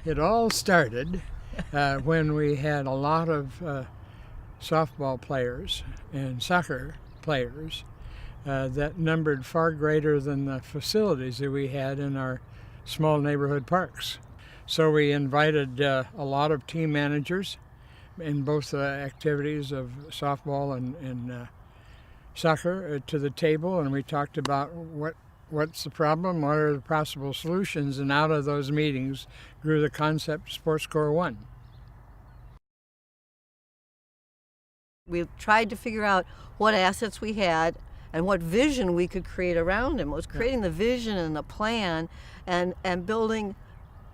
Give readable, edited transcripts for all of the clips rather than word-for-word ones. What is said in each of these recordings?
It all started when we had a lot of softball players and soccer players that numbered far greater than the facilities that we had in our small neighborhood parks. So we invited a lot of team managers in both activities of softball and soccer to the table, and we talked about what's the problem, what are the possible solutions, and out of those meetings grew the concept Sportscore One. We tried to figure out what assets we had and what vision we could create around them. It was creating the vision and the plan and building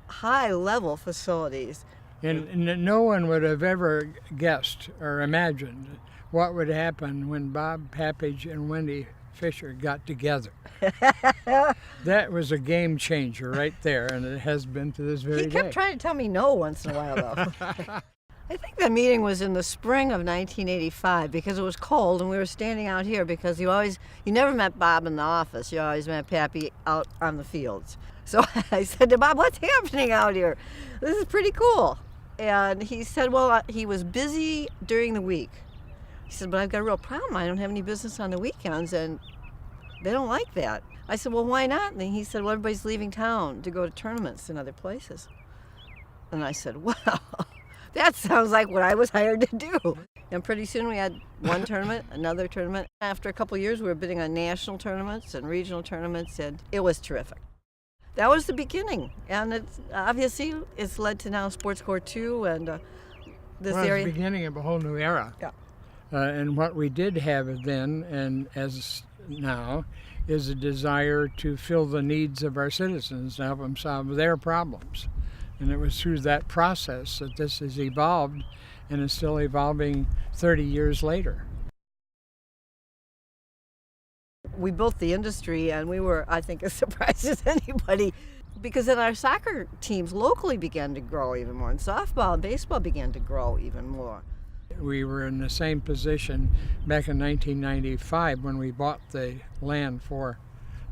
high-level facilities. And no one would have ever guessed or imagined what would happen when Bob Papage and Wendy Fisher got together. That was a game changer right there, and it has been to this very day. He kept trying to tell me no once in a while, though. I think the meeting was in the spring of 1985 because it was cold and we were standing out here because you never met Bob in the office. You always met Pappy out on the fields. So I said to Bob, "What's happening out here? This is pretty cool." And he said, well, he was busy during the week. He said, "But I've got a real problem. I don't have any business on the weekends, and they don't like that." I said, "Well, why not?" And he said, "Well, everybody's leaving town to go to tournaments in other places." And I said, "Well, that sounds like what I was hired to do." And pretty soon we had one tournament, another tournament. After a couple of years, we were bidding on national tournaments and regional tournaments, and it was terrific. That was the beginning, and it's led to now Sportscore 2 and this area. It was the beginning of a whole new era. Yeah. And what we did have then, and as now, is a desire to fill the needs of our citizens, to help them solve their problems. And it was through that process that this has evolved and is still evolving 30 years later. We built the industry, and we were, I think, as surprised as anybody, because then our soccer teams locally began to grow even more, and softball and baseball began to grow even more. We were in the same position back in 1995 when we bought the land for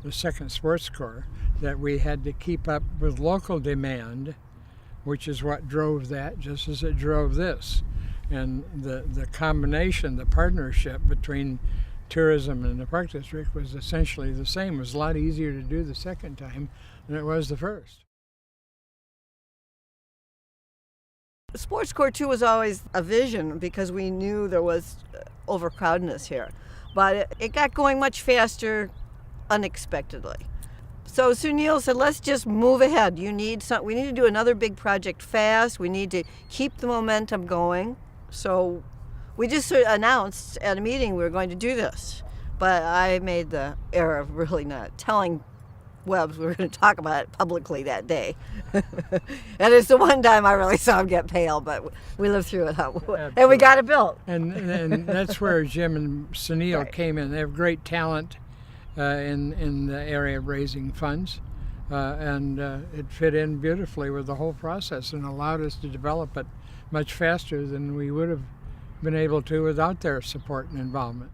the second sports core, that we had to keep up with local demand, which is what drove that, just as it drove this. And the combination, the partnership between tourism and the park district was essentially the same. It was a lot easier to do the second time than it was the first. Sportscore 2 was always a vision because we knew there was overcrowdedness here. But it got going much faster unexpectedly. So Sunil said, let's just move ahead. We need to do another big project fast. We need to keep the momentum going. So we just announced at a meeting we were going to do this. But I made the error of really not telling Webbs we were going to talk about it publicly that day. And it's the one time I really saw him get pale, but we lived through it. And we got it built. And that's where Jim and Sunil Right. came in. They have great talent in the area of raising funds. And it fit in beautifully with the whole process and allowed us to develop it much faster than we would have been able to without their support and involvement.